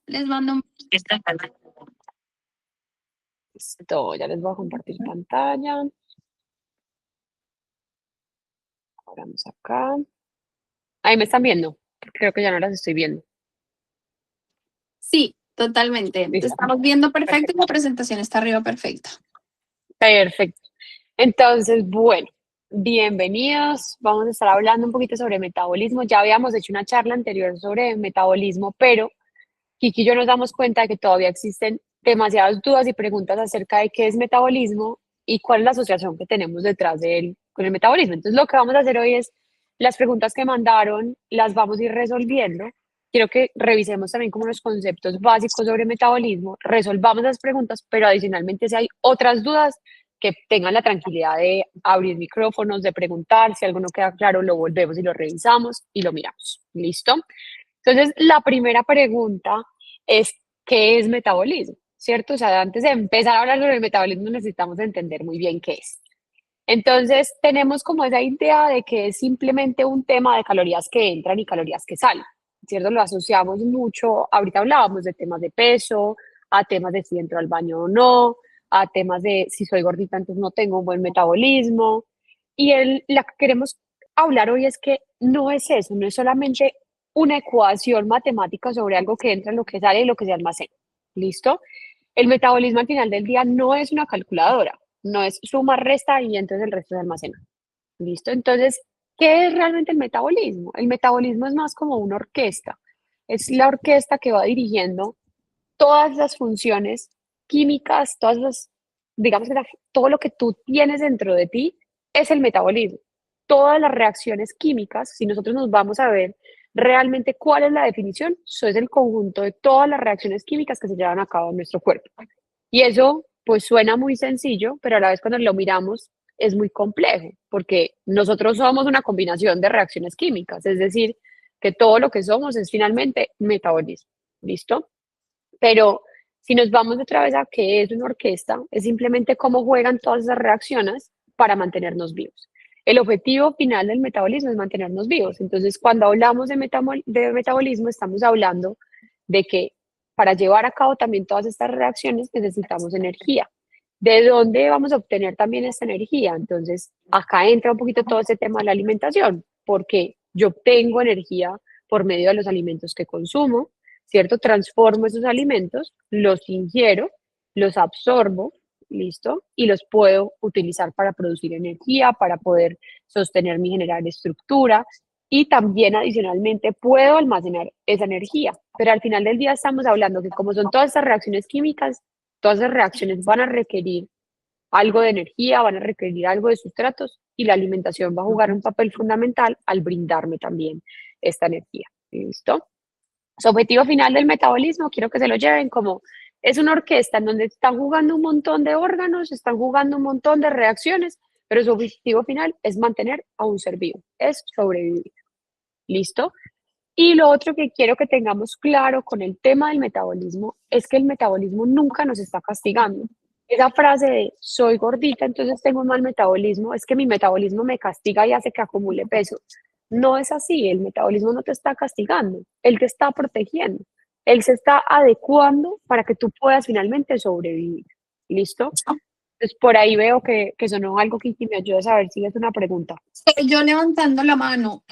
Les mando un... Listo, ya les voy a compartir pantalla. Ahora vamos acá. Ahí me están viendo. Creo que ya no las estoy viendo. Sí, totalmente. Te Listo, estamos viendo perfecto y perfecto. la presentación está arriba perfecta. Perfecto. Entonces, bueno, bienvenidos. Vamos a estar hablando un poquito sobre metabolismo. Ya habíamos hecho una charla anterior sobre metabolismo, pero Kiki y yo nos damos cuenta de que todavía existen demasiadas dudas y preguntas acerca de qué es metabolismo y cuál es la asociación que tenemos detrás de él con el metabolismo. Entonces, lo que vamos a hacer hoy es las preguntas que mandaron, las vamos a ir resolviendo. Quiero que revisemos también como los conceptos básicos sobre metabolismo, resolvamos las preguntas, pero adicionalmente si hay otras dudas, que tengan la tranquilidad de abrir micrófonos, de preguntar, si algo no queda claro, lo volvemos y lo revisamos y lo miramos. ¿Listo? Entonces, la primera pregunta es, ¿qué es metabolismo? ¿Cierto? O sea, antes de empezar a hablar sobre el metabolismo necesitamos entender muy bien qué es. Entonces, tenemos como esa idea de que es simplemente un tema de calorías que entran y calorías que salen, ¿cierto? Lo asociamos mucho, ahorita hablábamos de temas de peso, a temas de si entro al baño o no, a temas de si soy gordita, entonces no tengo un buen metabolismo. Y la que queremos hablar hoy es que no es eso, no es solamente una ecuación matemática sobre algo que entra, lo que sale y lo que se almacena. ¿Listo? El metabolismo al final del día no es una calculadora, no es suma, resta y entonces el resto se almacena. ¿Listo? Entonces, ¿qué es realmente el metabolismo? El metabolismo es más como una orquesta. Es la orquesta que va dirigiendo todas las funciones químicas, todas las, digamos que todo lo que tú tienes dentro de ti es el metabolismo. Todas las reacciones químicas, si nosotros nos vamos a ver realmente cuál es la definición, eso es el conjunto de todas las reacciones químicas que se llevan a cabo en nuestro cuerpo. Y eso pues suena muy sencillo, pero a la vez cuando lo miramos es muy complejo, porque nosotros somos una combinación de reacciones químicas, es decir, que todo lo que somos es finalmente metabolismo. ¿Listo? Pero si nos vamos otra vez a qué es una orquesta, es simplemente cómo juegan todas esas reacciones para mantenernos vivos. El objetivo final del metabolismo es mantenernos vivos. Entonces, cuando hablamos de metabolismo, estamos hablando de que para llevar a cabo también todas estas reacciones necesitamos energía. ¿De dónde vamos a obtener también esta energía? Entonces, acá entra un poquito todo ese tema de la alimentación, porque yo obtengo energía por medio de los alimentos que consumo, ¿cierto? Transformo esos alimentos, los ingiero, los absorbo, ¿listo? Y los puedo utilizar para producir energía, para poder sostenerme y generar estructura. Y también adicionalmente puedo almacenar esa energía. Pero al final del día estamos hablando que como son todas estas reacciones químicas, todas esas reacciones van a requerir algo de energía, van a requerir algo de sustratos y la alimentación va a jugar un papel fundamental al brindarme también esta energía. ¿Listo? Su objetivo final del metabolismo, quiero que se lo lleven como es una orquesta en donde están jugando un montón de órganos, están jugando un montón de reacciones, pero su objetivo final es mantener a un ser vivo, es sobrevivir. ¿Listo? Y lo otro que quiero que tengamos claro con el tema del metabolismo es que el metabolismo nunca nos está castigando. Esa frase de soy gordita, entonces tengo un mal metabolismo, es que mi metabolismo me castiga y hace que acumule peso. No es así, el metabolismo no te está castigando, él te está protegiendo, él se está adecuando para que tú puedas finalmente sobrevivir. ¿Listo? Entonces por ahí veo que sonó algo que me ayuda a saber si es una pregunta. Estoy yo levantando la mano.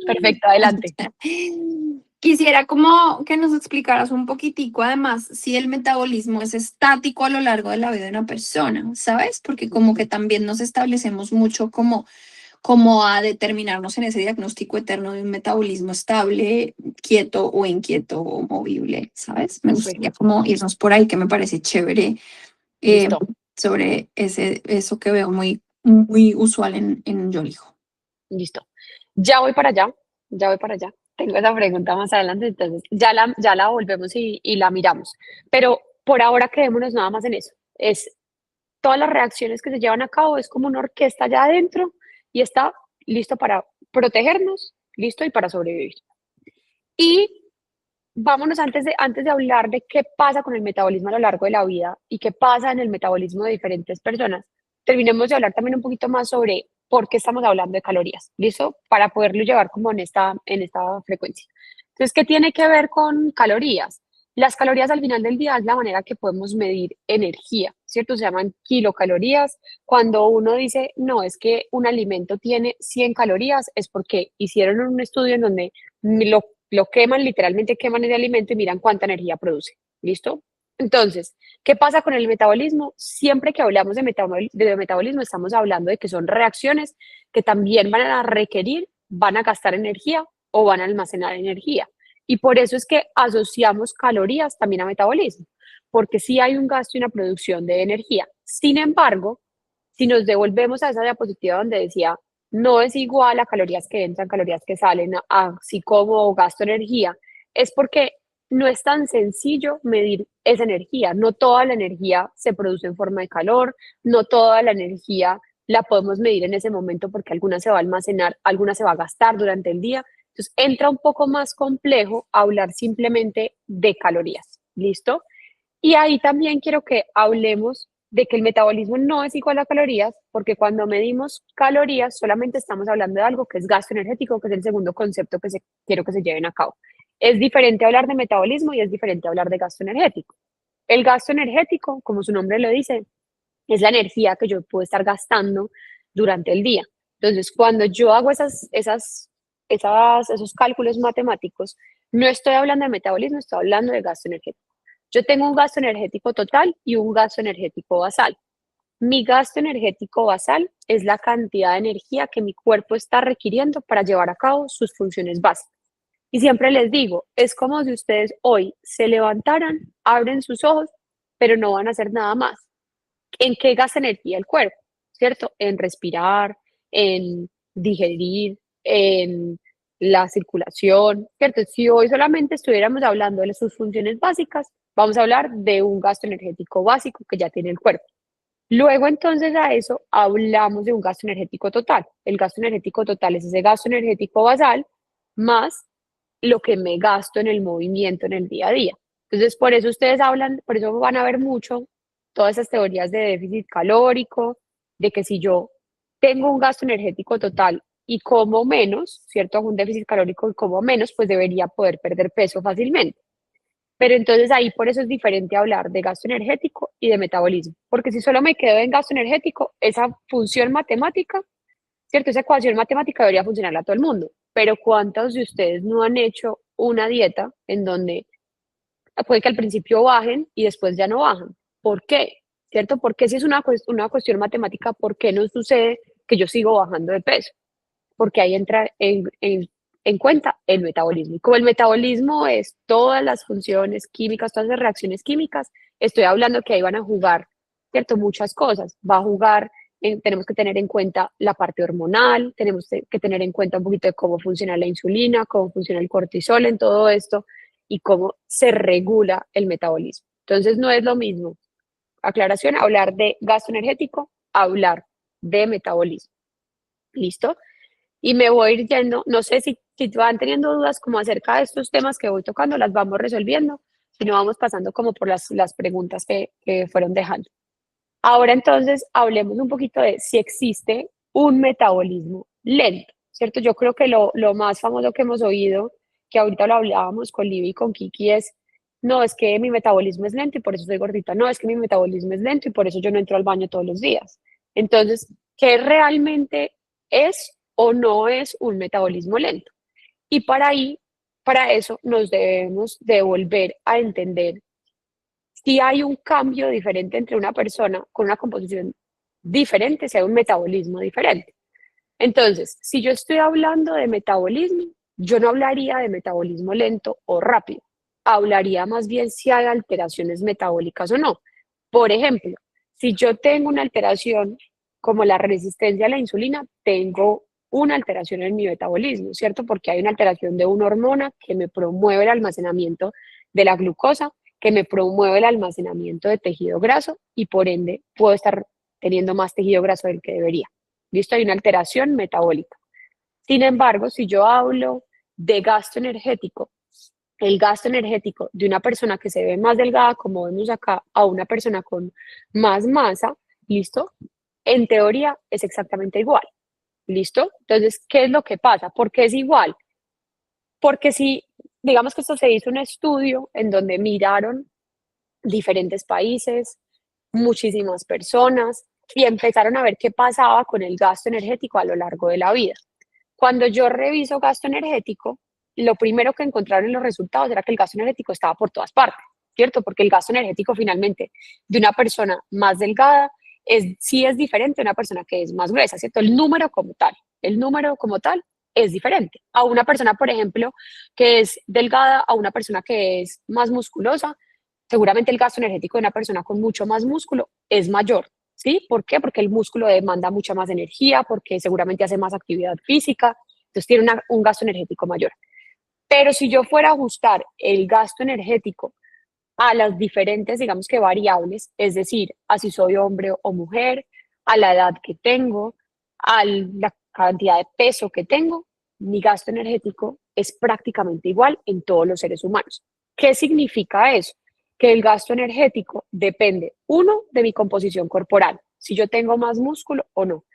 Perfecto, adelante. Quisiera como que nos explicaras un poquitico, además, si el metabolismo es estático a lo largo de la vida de una persona, ¿sabes? Porque como que también nos establecemos mucho como a determinarnos en ese diagnóstico eterno de un metabolismo estable, quieto o inquieto o movible, ¿sabes? Me gustaría Perfecto. como irnos por ahí, que me parece chévere eh, Listo. sobre eso que veo muy usual en Yolijo. Listo. Ya voy para allá, ya voy para allá. Tengo esa pregunta más adelante, entonces ya la volvemos y la miramos. Pero por ahora quedémonos nada más en eso. Es todas las reacciones que se llevan a cabo, es como una orquesta allá adentro y está listo para protegernos, listo y para sobrevivir. Y vámonos antes de hablar de qué pasa con el metabolismo a lo largo de la vida y qué pasa en el metabolismo de diferentes personas, terminemos de hablar también un poquito más sobre por qué estamos hablando de calorías, ¿listo? Para poderlo llevar como en esta frecuencia. Entonces, ¿qué tiene que ver con calorías? Las calorías al final del día es la manera que podemos medir energía, ¿cierto? Se llaman kilocalorías. Cuando uno dice, no, es que un alimento tiene 100 calorías, es porque hicieron un estudio en donde lo queman, literalmente queman el alimento y miran cuánta energía produce. ¿Listo? Entonces, ¿qué pasa con el metabolismo? Siempre que hablamos de metabolismo, estamos hablando de que son reacciones que también van a requerir, van a gastar energía o van a almacenar energía. Y por eso es que asociamos calorías también a metabolismo, porque sí hay un gasto y una producción de energía. Sin embargo, si nos devolvemos a esa diapositiva donde decía, no es igual a calorías que entran, calorías que salen, así como gasto energía, es porque no es tan sencillo medir esa energía. No toda la energía se produce en forma de calor, no toda la energía la podemos medir en ese momento porque alguna se va a almacenar, alguna se va a gastar durante el día. Entonces entra un poco más complejo hablar simplemente de calorías. ¿Listo? Y ahí también quiero que hablemos de que el metabolismo no es igual a calorías, porque cuando medimos calorías solamente estamos hablando de algo que es gasto energético, que es el segundo concepto que quiero que se lleven a cabo. Es diferente hablar de metabolismo y es diferente hablar de gasto energético. El gasto energético, como su nombre lo dice, es la energía que yo puedo estar gastando durante el día. Entonces, cuando yo hago esos cálculos matemáticos, no estoy hablando de metabolismo, estoy hablando de gasto energético. Yo tengo un gasto energético total y un gasto energético basal. Mi gasto energético basal es la cantidad de energía que mi cuerpo está requiriendo para llevar a cabo sus funciones básicas. Y siempre les digo, es como si ustedes hoy se levantaran, abren sus ojos, pero no van a hacer nada más. ¿En qué gasta energía el cuerpo? ¿Cierto? En respirar, en digerir, en la circulación, ¿cierto? Si hoy solamente estuviéramos hablando de sus funciones básicas, vamos a hablar de un gasto energético básico que ya tiene el cuerpo. Luego, entonces, a eso hablamos de un gasto energético total. El gasto energético total es ese gasto energético basal más lo que me gasto en el movimiento en el día a día. Entonces, por eso ustedes hablan, por eso van a ver mucho todas esas teorías de déficit calórico, de que si yo tengo un gasto energético total y como menos, ¿cierto? Hago un déficit calórico y como menos, pues debería poder perder peso fácilmente. Pero entonces ahí por eso es diferente hablar de gasto energético y de metabolismo, porque si solo me quedo en gasto energético, esa función matemática, ¿cierto? Esa ecuación matemática debería funcionar a todo el mundo, pero ¿cuántos de ustedes no han hecho una dieta en donde puede que al principio bajen y después ya no bajan? ¿Por qué? ¿Cierto? Porque si es una cuestión matemática, ¿por qué no sucede que yo sigo bajando de peso? Porque ahí entra en cuenta el metabolismo. Y como el metabolismo es todas las funciones químicas, todas las reacciones químicas, estoy hablando que ahí van a jugar, ¿cierto? Muchas cosas. Va a jugar, tenemos que tener en cuenta la parte hormonal, tenemos que tener en cuenta un poquito de cómo funciona la insulina, cómo funciona el cortisol en todo esto y cómo se regula el metabolismo. Entonces no es lo mismo, aclaración, hablar de gasto energético, hablar de metabolismo. ¿Listo? Y me voy a ir yendo, no sé si van teniendo dudas como acerca de estos temas que voy tocando, las vamos resolviendo, si no vamos pasando como por las preguntas que fueron dejando. Ahora entonces hablemos un poquito de si existe un metabolismo lento, ¿cierto? Yo creo que lo más famoso que hemos oído, que ahorita lo hablábamos con Libby y con Kiki, es, no, es que mi metabolismo es lento y por eso soy gordita, no, es que mi metabolismo es lento y por eso yo no entro al baño todos los días. Entonces, ¿qué realmente es o no es un metabolismo lento? Y para eso nos debemos de volver a entender si hay un cambio diferente entre una persona con una composición diferente, si hay un metabolismo diferente. Entonces, si yo estoy hablando de metabolismo, yo no hablaría de metabolismo lento o rápido. Hablaría más bien si hay alteraciones metabólicas o no. Por ejemplo, si yo tengo una alteración como la resistencia a la insulina, tengo una alteración en mi metabolismo, ¿cierto? Porque hay una alteración de una hormona que me promueve el almacenamiento de la glucosa, que me promueve el almacenamiento de tejido graso y por ende puedo estar teniendo más tejido graso del que debería. ¿Listo? Hay una alteración metabólica. Sin embargo, si yo hablo de gasto energético, el gasto energético de una persona que se ve más delgada, como vemos acá, a una persona con más masa, ¿listo? En teoría es exactamente igual, ¿listo? Entonces, ¿qué es lo que pasa? ¿Por qué es igual? Porque si digamos que esto se hizo un estudio en donde miraron diferentes países, muchísimas personas y empezaron a ver qué pasaba con el gasto energético a lo largo de la vida. Cuando yo reviso gasto energético, lo primero que encontraron en los resultados era que el gasto energético estaba por todas partes, ¿cierto? Porque el gasto energético finalmente de una persona más delgada sí es diferente a una persona que es más gruesa, ¿cierto? El número como tal es diferente. A una persona, por ejemplo, que es delgada, a una persona que es más musculosa, seguramente el gasto energético de una persona con mucho más músculo es mayor. ¿Sí? ¿Por qué? Porque el músculo demanda mucha más energía, porque seguramente hace más actividad física, entonces tiene un gasto energético mayor. Pero si yo fuera a ajustar el gasto energético a las diferentes, digamos que variables, es decir, a si soy hombre o mujer, a la edad que tengo, a la cantidad de peso que tengo, mi gasto energético es prácticamente igual en todos los seres humanos. ¿Qué significa eso? Que el gasto energético depende, uno, de mi composición corporal, si yo tengo más músculo o no.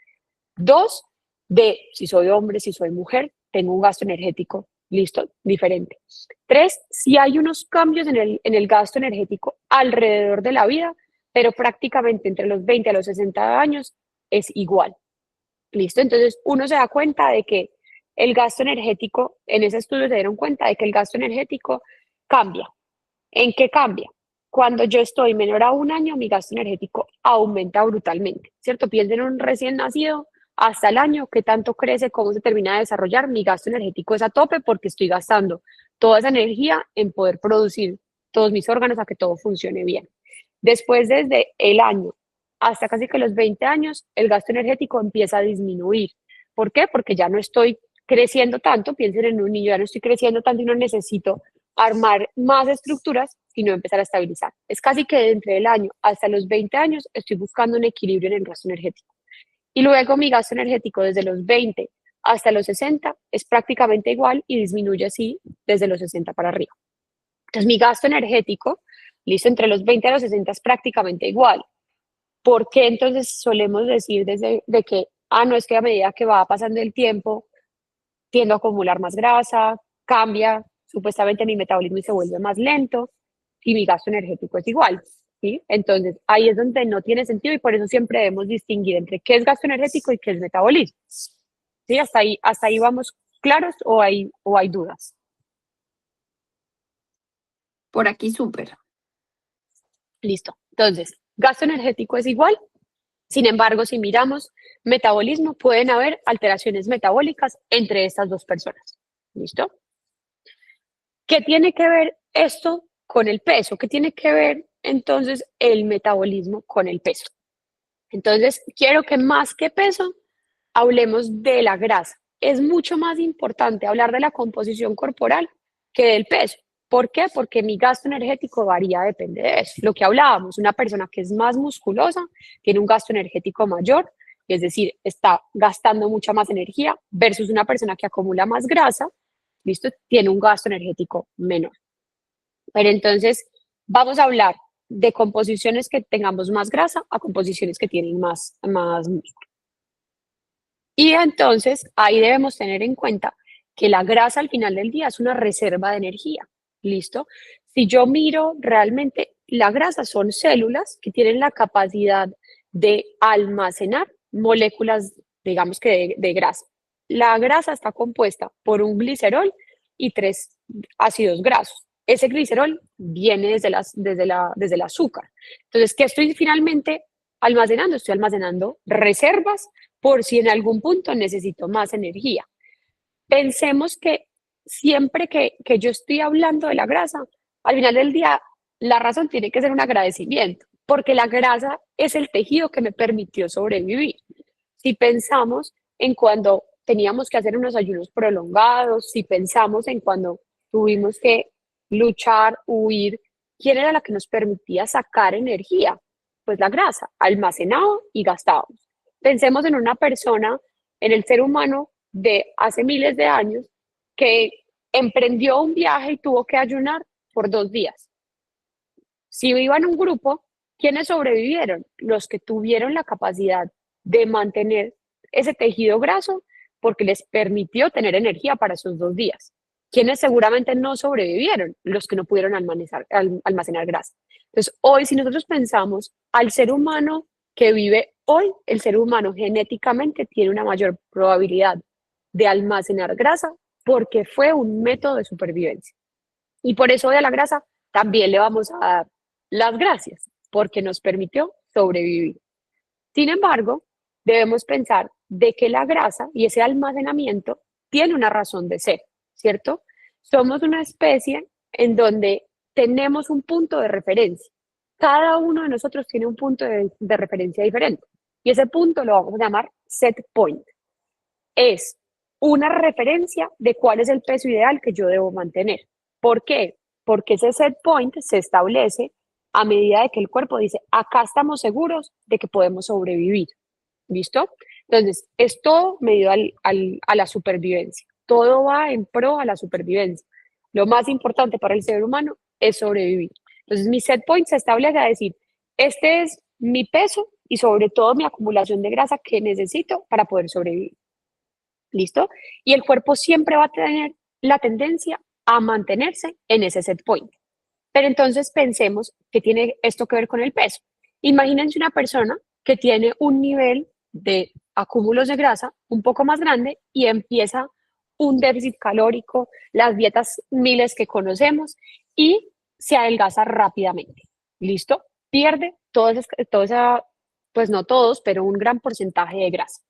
Dos, de si soy hombre, si soy mujer, tengo un gasto energético, listo, diferente. Tres, si hay unos cambios en el gasto energético alrededor de la vida, pero prácticamente entre los 20 a los 60 años es igual, listo. Entonces uno se da cuenta de que el gasto energético, en ese estudio se dieron cuenta de que el gasto energético cambia. ¿En qué cambia? Cuando yo estoy menor a un año, mi gasto energético aumenta brutalmente, ¿cierto? Piensen en un recién nacido hasta el año, qué tanto crece, cómo se termina de desarrollar, mi gasto energético es a tope porque estoy gastando toda esa energía en poder producir todos mis órganos a que todo funcione bien. Después, desde el año hasta casi que los 20 años, el gasto energético empieza a disminuir. ¿Por qué? Porque ya no estoy creciendo tanto, piensen en un niño, ya no estoy creciendo tanto y no necesito armar más estructuras, sino empezar a estabilizar. Es casi que entre el año hasta los 20 años estoy buscando un equilibrio en el gasto energético. Y luego mi gasto energético desde los 20 hasta los 60 es prácticamente igual y disminuye así desde los 60 para arriba. Entonces mi gasto energético, listo, entre los 20 a los 60 es prácticamente igual. ¿Por qué entonces solemos decir desde de que, no es que a medida que va pasando el tiempo, tiendo a acumular más grasa, cambia supuestamente mi metabolismo y se vuelve más lento y mi gasto energético es igual? ¿Sí? Entonces ahí es donde no tiene sentido y por eso siempre debemos distinguir entre qué es gasto energético y qué es metabolismo. ¿Sí? Hasta ahí vamos claros o hay dudas. Por aquí súper. Listo. Entonces, gasto energético es igual. Sin embargo, si miramos metabolismo, pueden haber alteraciones metabólicas entre estas dos personas. ¿Listo? ¿Qué tiene que ver esto con el peso? ¿Qué tiene que ver entonces el metabolismo con el peso? Entonces, quiero que más que peso, hablemos de la grasa. Es mucho más importante hablar de la composición corporal que del peso. ¿Por qué? Porque mi gasto energético varía, depende de eso. Lo que hablábamos, una persona que es más musculosa tiene un gasto energético mayor, es decir, está gastando mucha más energía, versus una persona que acumula más grasa, ¿listo? Tiene un gasto energético menor. Pero entonces vamos a hablar de composiciones que tengamos más grasa a composiciones que tienen más músculo. Y entonces ahí debemos tener en cuenta que la grasa al final del día es una reserva de energía. ¿Listo? Si yo miro realmente, la grasa son células que tienen la capacidad de almacenar moléculas, digamos que de grasa. La grasa está compuesta por un glicerol y 3 ácidos grasos. Ese glicerol viene desde el azúcar. Entonces, ¿qué estoy finalmente almacenando? Estoy almacenando reservas por si en algún punto necesito más energía. Pensemos que siempre que yo estoy hablando de la grasa, al final del día, la razón tiene que ser un agradecimiento, porque la grasa es el tejido que me permitió sobrevivir. Si pensamos en cuando teníamos que hacer unos ayunos prolongados, si pensamos en cuando tuvimos que luchar, huir, ¿quién era la que nos permitía sacar energía? Pues la grasa, almacenado y gastado. Pensemos en una persona, en el ser humano de hace miles de años, que emprendió un viaje y tuvo que ayunar por 2 días. Si iba en un grupo, ¿quiénes sobrevivieron? Los que tuvieron la capacidad de mantener ese tejido graso porque les permitió tener energía para esos 2 días. quienes seguramente no sobrevivieron, los que no pudieron almacenar grasa. Entonces, hoy, si nosotros pensamos al ser humano que vive hoy, el ser humano genéticamente tiene una mayor probabilidad de almacenar grasa porque fue un método de supervivencia. Y por eso hoy a la grasa también le vamos a dar las gracias, porque nos permitió sobrevivir. Sin embargo, debemos pensar de que la grasa y ese almacenamiento tiene una razón de ser, ¿cierto? Somos una especie en donde tenemos un punto de referencia. Cada uno de nosotros tiene un punto de referencia diferente. Y ese punto lo vamos a llamar set point. Es una referencia de cuál es el peso ideal que yo debo mantener. ¿Por qué? Porque ese set point se establece a medida de que el cuerpo dice, acá estamos seguros de que podemos sobrevivir. ¿Listo? Entonces, es todo medido a la supervivencia. Todo va en pro a la supervivencia. Lo más importante para el ser humano es sobrevivir. Entonces, mi set point se establece a decir, este es mi peso y sobre todo mi acumulación de grasa que necesito para poder sobrevivir. ¿Listo? Y el cuerpo siempre va a tener la tendencia a mantenerse en ese set point. Pero entonces pensemos que tiene esto que ver con el peso. Imagínense una persona que tiene un nivel de acúmulos de grasa un poco más grande y empieza un déficit calórico, las dietas miles que conocemos y se adelgaza rápidamente. ¿Listo? Pierde toda esa, pues no todos, pero un gran porcentaje de grasa.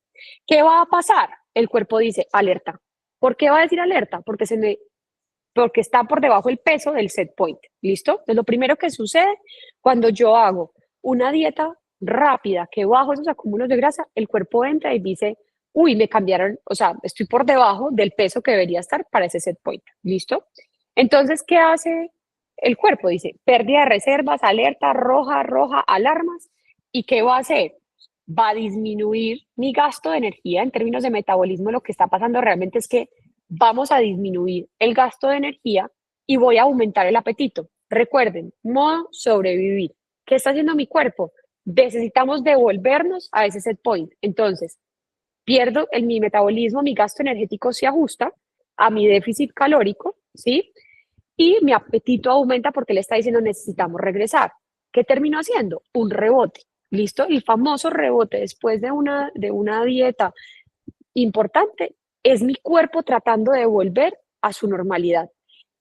¿Qué va a pasar? El cuerpo dice alerta. ¿Por qué va a decir alerta? Porque está por debajo el peso del set point. ¿Listo? Entonces, lo primero que sucede cuando yo hago una dieta rápida que bajo esos acúmulos de grasa, el cuerpo entra y dice, uy, me cambiaron, o sea, estoy por debajo del peso que debería estar para ese set point. ¿Listo? Entonces, ¿qué hace el cuerpo? Dice, pérdida de reservas, alerta, roja, roja, alarmas. ¿Y qué va a hacer? Va a disminuir mi gasto de energía en términos de metabolismo. Lo que está pasando realmente es que vamos a disminuir el gasto de energía y voy a aumentar el apetito. Recuerden, modo sobrevivir. ¿Qué está haciendo mi cuerpo? Necesitamos devolvernos a ese set point. Entonces, pierdo mi metabolismo, mi gasto energético se ajusta a mi déficit calórico, ¿sí? Y mi apetito aumenta porque le está diciendo necesitamos regresar. ¿Qué termino haciendo? Un rebote. ¿Listo? El famoso rebote después de una dieta importante es mi cuerpo tratando de volver a su normalidad.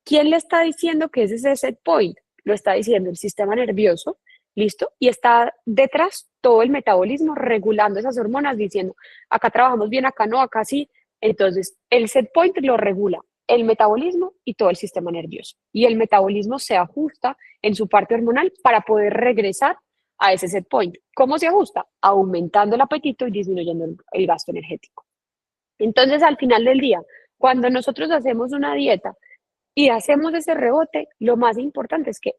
¿Quién le está diciendo que ese es ese set point? Lo está diciendo el sistema nervioso, ¿listo? Y está detrás todo el metabolismo regulando esas hormonas diciendo, acá trabajamos bien, acá no, acá sí. Entonces, el set point lo regula el metabolismo y todo el sistema nervioso. Y el metabolismo se ajusta en su parte hormonal para poder regresar a ese set point. ¿Cómo se ajusta? Aumentando el apetito y disminuyendo el gasto energético. Entonces, al final del día, cuando nosotros hacemos una dieta y hacemos ese rebote, lo más importante es que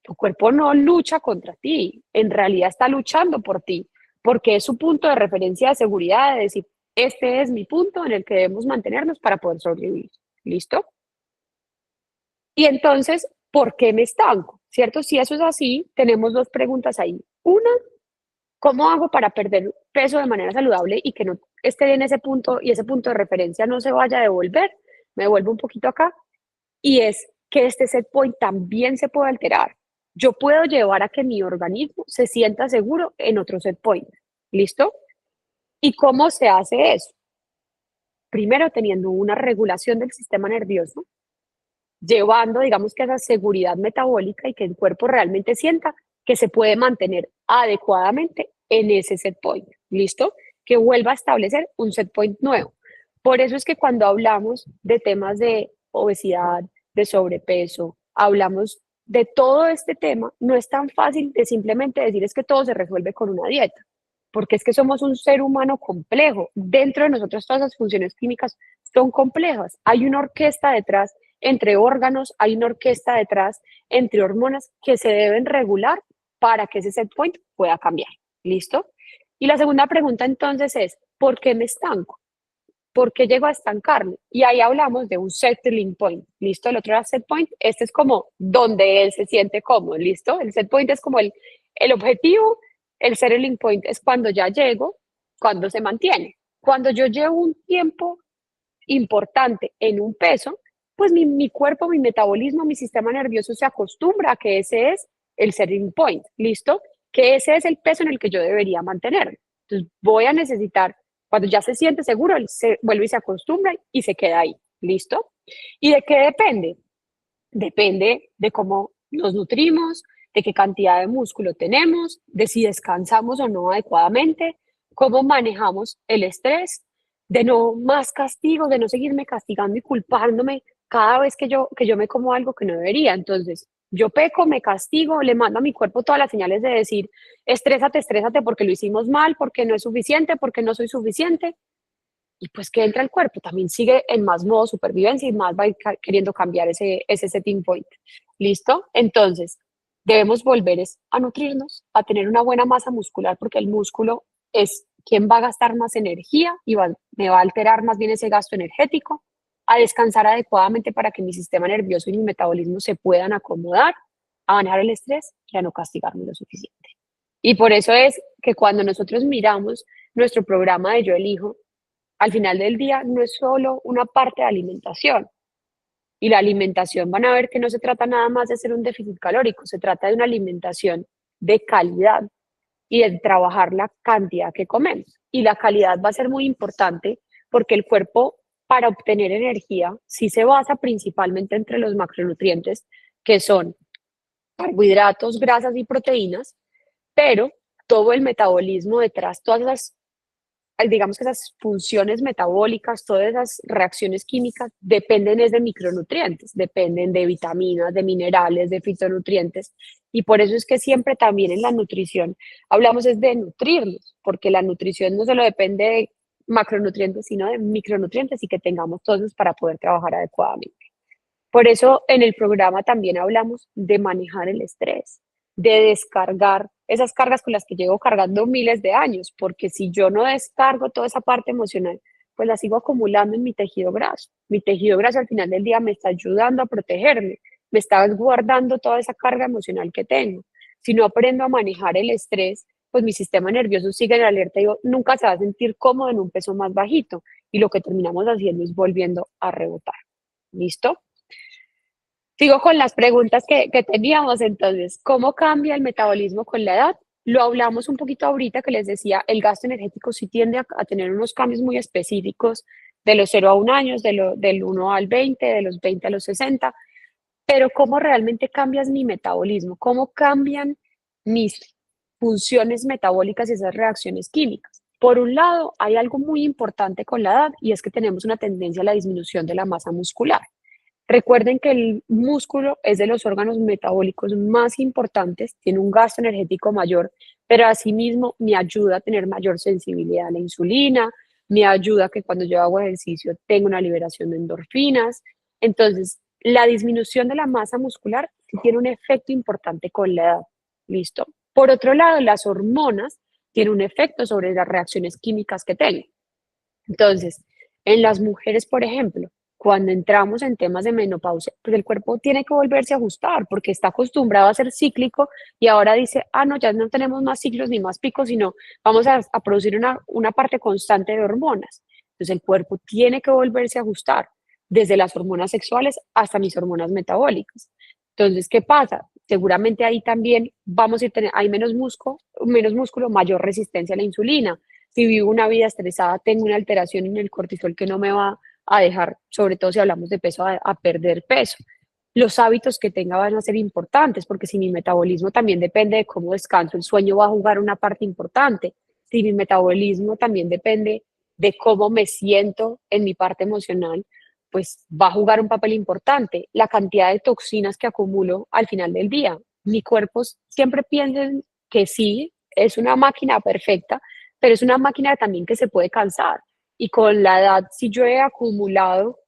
tu cuerpo no lucha contra ti, en realidad está luchando por ti, porque es su punto de referencia de seguridad, de decir, este es mi punto en el que debemos mantenernos para poder sobrevivir. ¿Listo? Y entonces, ¿por qué me estanco? ¿Cierto? Si eso es así, tenemos dos preguntas ahí. Una, ¿cómo hago para perder peso de manera saludable y que no esté en ese punto y ese punto de referencia no se vaya a devolver? Me devuelvo un poquito acá. Y es que este set point también se puede alterar. Yo puedo llevar a que mi organismo se sienta seguro en otro set point. ¿Listo? ¿Y cómo se hace eso? Primero, teniendo una regulación del sistema nervioso, llevando, digamos que esa seguridad metabólica y que el cuerpo realmente sienta que se puede mantener adecuadamente en ese set point. ¿Listo? Que vuelva a establecer un set point nuevo. Por eso es que cuando hablamos de temas de obesidad, de sobrepeso, hablamos de todo este tema, no es tan fácil de simplemente decir es que todo se resuelve con una dieta, porque es que somos un ser humano complejo. Dentro de nosotros todas las funciones químicas son complejas. Hay una orquesta detrás entre órganos, hay una orquesta detrás entre hormonas que se deben regular para que ese set point pueda cambiar. ¿Listo? Y la segunda pregunta entonces es, ¿por qué me estanco? ¿Por qué llego a estancarme? Y ahí hablamos de un settling point, ¿listo? El otro era set point, este es como donde él se siente cómodo, ¿listo? El set point es como el objetivo, el settling point es cuando ya llego, cuando se mantiene. Cuando yo llevo un tiempo importante en un peso, pues mi cuerpo, mi metabolismo, mi sistema nervioso se acostumbra a que ese es el setting point, ¿listo? Que ese es el peso en el que yo debería mantenerme. Entonces voy a necesitar, cuando ya se siente seguro, él se vuelve y se acostumbra y se queda ahí, ¿listo? ¿Y de qué depende? Depende de cómo nos nutrimos, de qué cantidad de músculo tenemos, de si descansamos o no adecuadamente, cómo manejamos el estrés, de no más castigo, de no seguirme castigando y culpándome cada vez que yo me como algo que no debería. Entonces, yo peco, me castigo, le mando a mi cuerpo todas las señales de decir, estrésate, estrésate porque lo hicimos mal, porque no es suficiente, porque no soy suficiente. Y pues que entra el cuerpo, también sigue en más modo supervivencia y más va a ir queriendo cambiar ese setting point. ¿Listo? Entonces, debemos volver a nutrirnos, a tener una buena masa muscular, porque el músculo es quien va a gastar más energía y me va a alterar más bien ese gasto energético, a descansar adecuadamente para que mi sistema nervioso y mi metabolismo se puedan acomodar, a manejar el estrés y a no castigarme lo suficiente. Y por eso es que cuando nosotros miramos nuestro programa de Yo Elijo, al final del día no es solo una parte de alimentación. Y la alimentación van a ver que no se trata nada más de hacer un déficit calórico, se trata de una alimentación de calidad y de trabajar la cantidad que comemos. Y la calidad va a ser muy importante porque el cuerpo, para obtener energía, sí se basa principalmente entre los macronutrientes, que son carbohidratos, grasas y proteínas, pero todo el metabolismo detrás, todas las digamos que esas funciones metabólicas, todas esas reacciones químicas dependen es de micronutrientes, dependen de vitaminas, de minerales, de fitonutrientes. Y por eso es que siempre también en la nutrición hablamos es de nutrirnos, porque la nutrición no solo depende de macronutrientes, sino de micronutrientes y que tengamos todos esos para poder trabajar adecuadamente. Por eso en el programa también hablamos de manejar el estrés, de descargar esas cargas con las que llevo cargando miles de años, porque si yo no descargo toda esa parte emocional, pues la sigo acumulando en mi tejido graso. Mi tejido graso al final del día me está ayudando a protegerme, me está guardando toda esa carga emocional que tengo. Si no aprendo a manejar el estrés, pues mi sistema nervioso sigue en alerta y nunca se va a sentir cómodo en un peso más bajito. Y lo que terminamos haciendo es volviendo a rebotar. ¿Listo? Sigo con las preguntas que teníamos entonces. ¿Cómo cambia el metabolismo con la edad? Lo hablamos un poquito ahorita que les decía, el gasto energético sí tiende a tener unos cambios muy específicos de los 0 a 1 años, del 1 al 20, de los 20 a los 60, pero ¿cómo realmente cambias mi metabolismo? ¿Cómo cambian mis funciones metabólicas y esas reacciones químicas? Por un lado, hay algo muy importante con la edad y es que tenemos una tendencia a la disminución de la masa muscular. Recuerden que el músculo es de los órganos metabólicos más importantes, tiene un gasto energético mayor, pero asimismo me ayuda a tener mayor sensibilidad a la insulina, me ayuda a que cuando yo hago ejercicio tenga una liberación de endorfinas. Entonces, la disminución de la masa muscular tiene un efecto importante con la edad. ¿Listo? Por otro lado, las hormonas tienen un efecto sobre las reacciones químicas que tengo. Entonces, en las mujeres, por ejemplo, cuando entramos en temas de menopausia, pues el cuerpo tiene que volverse a ajustar porque está acostumbrado a ser cíclico y ahora dice, ah, no, ya no tenemos más ciclos ni más picos, sino vamos a producir una parte constante de hormonas. Entonces el cuerpo tiene que volverse a ajustar desde las hormonas sexuales hasta mis hormonas metabólicas. Entonces, ¿qué pasa? Seguramente ahí también vamos a tener, hay menos músculo, mayor resistencia a la insulina. Si vivo una vida estresada, tengo una alteración en el cortisol que no me va a dejar, sobre todo si hablamos de peso, a perder peso. Los hábitos que tenga van a ser importantes, porque si mi metabolismo también depende de cómo descanso, el sueño va a jugar una parte importante. Si mi metabolismo también depende de cómo me siento en mi parte emocional, pues va a jugar un papel importante. La cantidad de toxinas que acumulo al final del día. Mi cuerpo siempre piensa que sí, es una máquina perfecta, pero es una máquina también que se puede cansar. Y con la edad, si yo he acumulado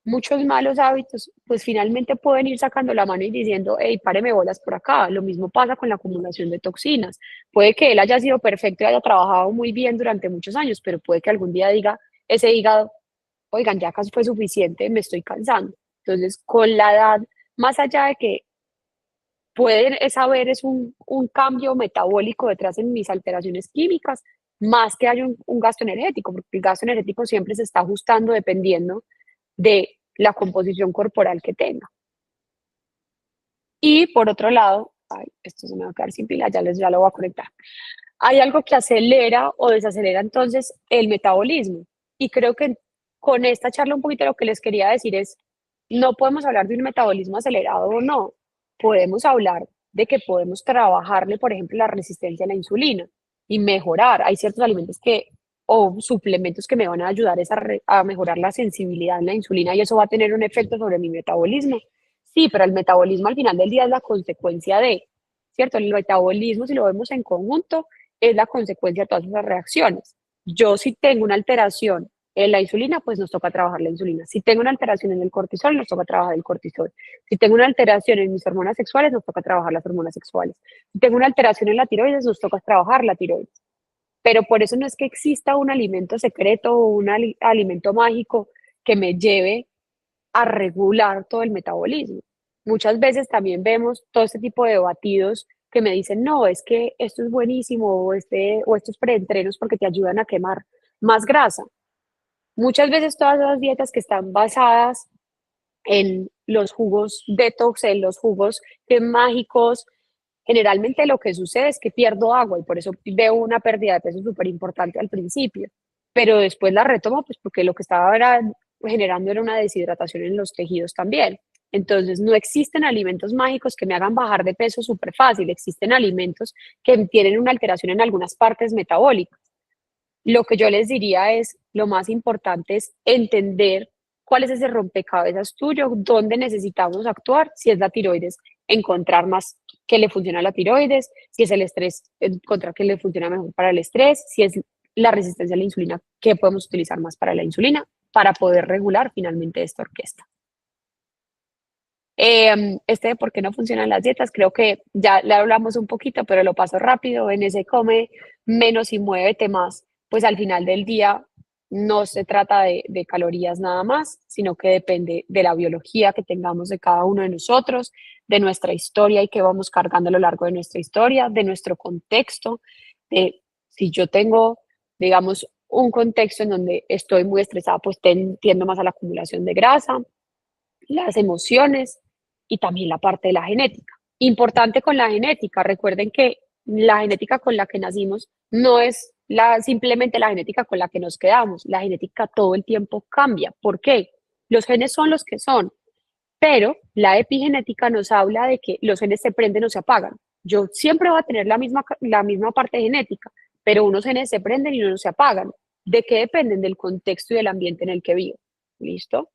muchos malos hábitos, pues finalmente pueden ir sacando la mano y diciendo, hey, páreme bolas por acá. Lo mismo pasa con la acumulación de toxinas. Puede que él haya sido perfecto y haya trabajado muy bien durante muchos años, pero puede que algún día diga ese hígado, oigan, ya casi fue suficiente, me estoy cansando. Entonces, con la edad, más allá de que pueden saber es un cambio metabólico detrás en mis alteraciones químicas, más que hay un gasto energético, porque el gasto energético siempre se está ajustando dependiendo de la composición corporal que tenga. Y por otro lado, ay, esto se me va a quedar sin pila, ya lo voy a conectar. Hay algo que acelera o desacelera entonces el metabolismo. Y creo que con esta charla un poquito lo que les quería decir es, no podemos hablar de un metabolismo acelerado o no. Podemos hablar de que podemos trabajarle, por ejemplo, la resistencia a la insulina y mejorar. Hay ciertos alimentos o suplementos que me van a ayudar a mejorar la sensibilidad a la insulina y eso va a tener un efecto sobre mi metabolismo. Sí, pero el metabolismo al final del día es la consecuencia de, ¿cierto? El metabolismo, si lo vemos en conjunto, es la consecuencia de todas esas reacciones. Yo si tengo una alteración en la insulina, pues nos toca trabajar la insulina. Si tengo una alteración en el cortisol, nos toca trabajar el cortisol. Si tengo una alteración en mis hormonas sexuales, nos toca trabajar las hormonas sexuales. Si tengo una alteración en la tiroides, nos toca trabajar la tiroides. Pero por eso no es que exista un alimento secreto o un alimento mágico que me lleve a regular todo el metabolismo. Muchas veces también vemos todo este tipo de batidos que me dicen, no, es que esto es buenísimo o estos preentrenos porque te ayudan a quemar más grasa. Muchas veces todas las dietas que están basadas en los jugos detox, en los jugos mágicos, generalmente lo que sucede es que pierdo agua y por eso veo una pérdida de peso súper importante al principio, pero después la retomo pues porque lo que estaba generando era una deshidratación en los tejidos también. Entonces no existen alimentos mágicos que me hagan bajar de peso súper fácil, existen alimentos que tienen una alteración en algunas partes metabólicas. Lo que yo les diría es, lo más importante es entender cuál es ese rompecabezas tuyo, dónde necesitamos actuar, si es la tiroides, encontrar más que le funciona a la tiroides, si es el estrés, encontrar qué le funciona mejor para el estrés, si es la resistencia a la insulina, qué podemos utilizar más para la insulina, para poder regular finalmente esta orquesta. De por qué no funcionan las dietas, creo que ya le hablamos un poquito, pero lo paso rápido, en ese come menos y muévete más, pues al final del día no se trata de calorías nada más, sino que depende de la biología que tengamos de cada uno de nosotros, de nuestra historia y que vamos cargando a lo largo de nuestra historia, de nuestro contexto, de si yo tengo, digamos, un contexto en donde estoy muy estresada, pues tiendo más a la acumulación de grasa, las emociones y también la parte de la genética. Importante con la genética, recuerden que la genética con la que nacimos no es simplemente la genética con la que nos quedamos, la genética todo el tiempo cambia. ¿Por qué? Los genes son los que son, pero la epigenética nos habla de que los genes se prenden o se apagan. Yo siempre voy a tener la misma parte genética, pero unos genes se prenden y unos se apagan. ¿De qué dependen? Del contexto y del ambiente en el que vivo. ¿Listo?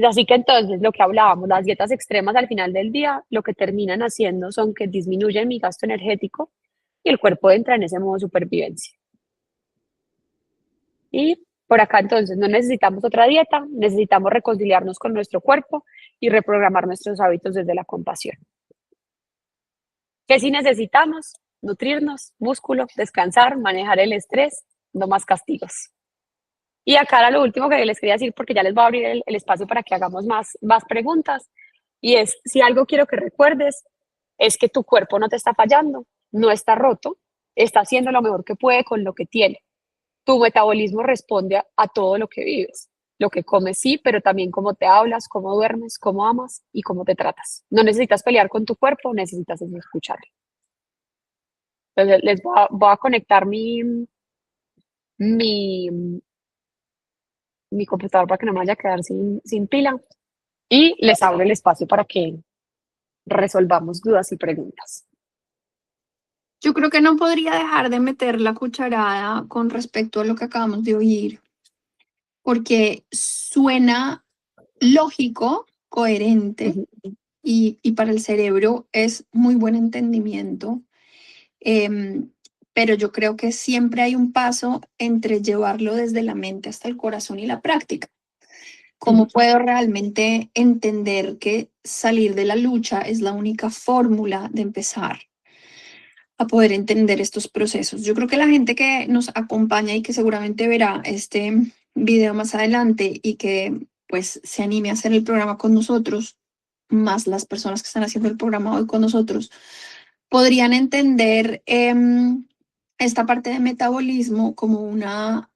Así que entonces lo que hablábamos, las dietas extremas al final del día, lo que terminan haciendo son que disminuyen mi gasto energético y el cuerpo entra en ese modo de supervivencia. Y por acá entonces no necesitamos otra dieta, necesitamos reconciliarnos con nuestro cuerpo y reprogramar nuestros hábitos desde la compasión. ¿Qué sí necesitamos? Nutrirnos, músculo, descansar, manejar el estrés, no más castigos. Y acá era lo último que les quería decir, porque ya les voy a abrir el espacio para que hagamos más preguntas. Y es, si algo quiero que recuerdes, es que tu cuerpo no te está fallando, no está roto, está haciendo lo mejor que puede con lo que tiene. Tu metabolismo responde a todo lo que vives. Lo que comes sí, pero también cómo te hablas, cómo duermes, cómo amas y cómo te tratas. No necesitas pelear con tu cuerpo, necesitas escucharlo. Entonces voy a conectar mi, mi computador para que no me vaya a quedar sin pila y les abro el espacio para que resolvamos dudas y preguntas. Yo creo que no podría dejar de meter la cucharada con respecto a lo que acabamos de oír, porque suena lógico, coherente Uh-huh. y para el cerebro es muy buen entendimiento. Pero yo creo que siempre hay un paso entre llevarlo desde la mente hasta el corazón y la práctica. ¿Cómo puedo realmente entender que salir de la lucha es la única fórmula de empezar a poder entender estos procesos? Yo creo que la gente que nos acompaña y que seguramente verá este video más adelante y que pues se anime a hacer el programa con nosotros, más las personas que están haciendo el programa hoy con nosotros, podrían entender esta parte de metabolismo como una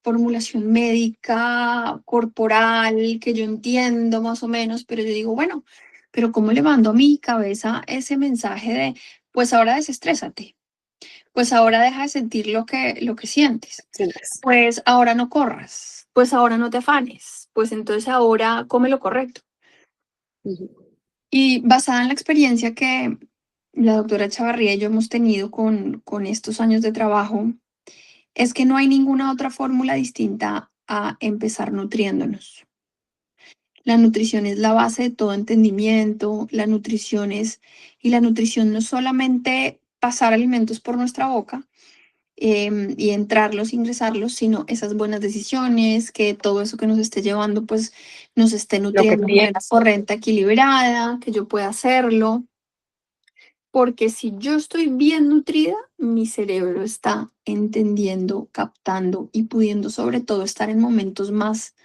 formulación médica, corporal, que yo entiendo más o menos, pero yo digo, bueno, pero ¿cómo le mando a mi cabeza ese mensaje de, pues ahora desestrésate, pues ahora deja de sentir lo que sientes, Sientes. pues ahora no corras, pues ahora no te afanes, pues entonces ahora come lo correcto? Ujú. Y basada en la experiencia que la doctora Chavarría y yo hemos tenido con estos años de trabajo, es que no hay ninguna otra fórmula distinta a empezar nutriéndonos. La nutrición es la base de todo entendimiento, y la nutrición no es solamente pasar alimentos por nuestra boca y entrarlos, ingresarlos, sino esas buenas decisiones, que todo eso que nos esté llevando, pues nos esté Lo que nutriendo de manera piensas. correcta, equilibrada, que yo pueda hacerlo. Porque si yo estoy bien nutrida, mi cerebro está entendiendo, captando y pudiendo sobre todo estar en momentos más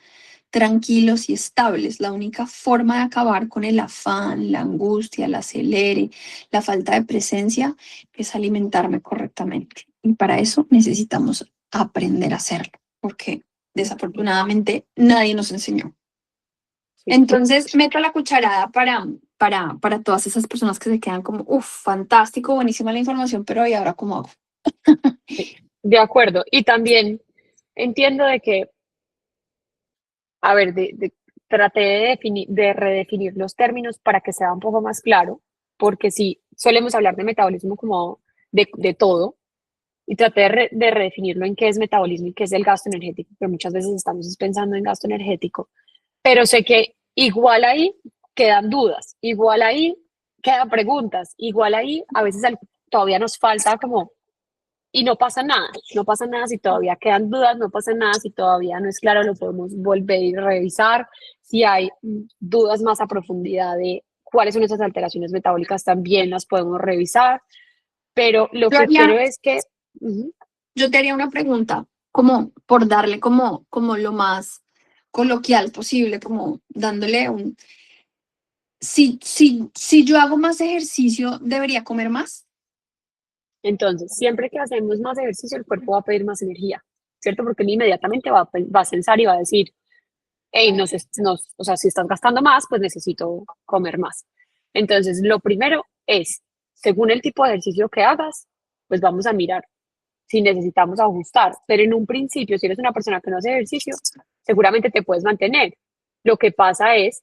tranquilos y estables. La única forma de acabar con el afán, la angustia, el acelere, la falta de presencia es alimentarme correctamente. Y para eso necesitamos aprender a hacerlo, porque desafortunadamente nadie nos enseñó. Sí. Entonces, meto la cucharada para todas esas personas que se quedan como, uff, fantástico, buenísima la información, pero ¿y ahora cómo hago? Sí, de acuerdo. Y también entiendo de que, a ver, traté de redefinir los términos para que sea un poco más claro, porque sí, solemos hablar de metabolismo como de todo, y traté de redefinirlo en qué es metabolismo y qué es el gasto energético, que muchas veces estamos pensando en gasto energético, pero sé que igual ahí quedan dudas, igual ahí quedan preguntas, igual ahí a veces todavía nos falta como. Y no pasa nada, no pasa nada si todavía quedan dudas, no pasa nada si todavía no es claro, lo podemos volver y revisar. Si hay dudas más a profundidad de cuáles son esas alteraciones metabólicas, también las podemos revisar. Pero lo Yo que quiero haría, es que, ujú, yo te haría una pregunta, como por darle como lo más coloquial posible, como dándole un, si yo hago más ejercicio, ¿debería comer más? entonces, siempre que hacemos más ejercicio, el cuerpo va a pedir más energía, ¿cierto? Porque él inmediatamente va a pensar y va a decir, hey, o sea, si estás gastando más, pues necesito comer más. Entonces, lo primero es, según el tipo de ejercicio que hagas, pues vamos a mirar si necesitamos ajustar. Pero en un principio, si eres una persona que no hace ejercicio, seguramente te puedes mantener. Lo que pasa es,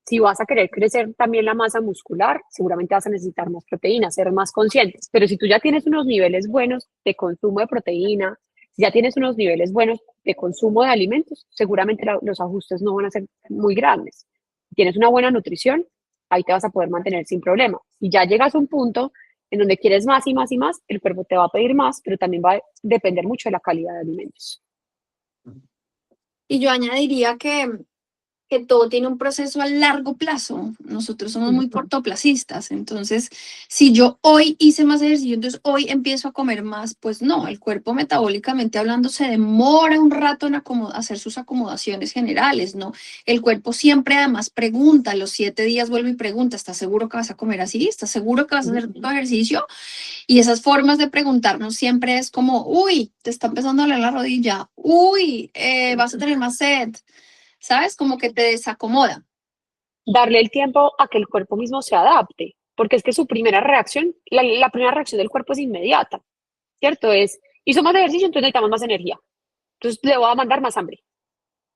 si vas a querer crecer también la masa muscular, seguramente vas a necesitar más proteína, ser más conscientes. Pero si tú ya tienes unos niveles buenos de consumo de proteína, si ya tienes unos niveles buenos de consumo de alimentos, seguramente los ajustes no van a ser muy grandes. Si tienes una buena nutrición, ahí te vas a poder mantener sin problema. Si ya llegas a un punto en donde quieres más y más y más, el cuerpo te va a pedir más, pero también va a depender mucho de la calidad de alimentos. Y yo añadiría que todo tiene un proceso a largo plazo. Nosotros somos muy cortoplacistas. Entonces, si yo hoy hice más ejercicio, entonces hoy empiezo a comer más, pues no, el cuerpo metabólicamente hablando se demora un rato en hacer sus acomodaciones generales, ¿no? El cuerpo siempre además pregunta, a los 7 días vuelve y pregunta, ¿estás seguro que vas a comer así? ¿Estás seguro que vas a hacer tu ejercicio? Y esas formas de preguntarnos siempre es como, uy, te está empezando a doler la rodilla, uy, vas a tener más sed. ¿Sabes? Como que te desacomoda. Darle el tiempo a que el cuerpo mismo se adapte, porque es que su primera reacción, la primera reacción del cuerpo es inmediata, ¿cierto? Hizo más ejercicio, entonces necesitamos más energía, entonces le voy a mandar más hambre,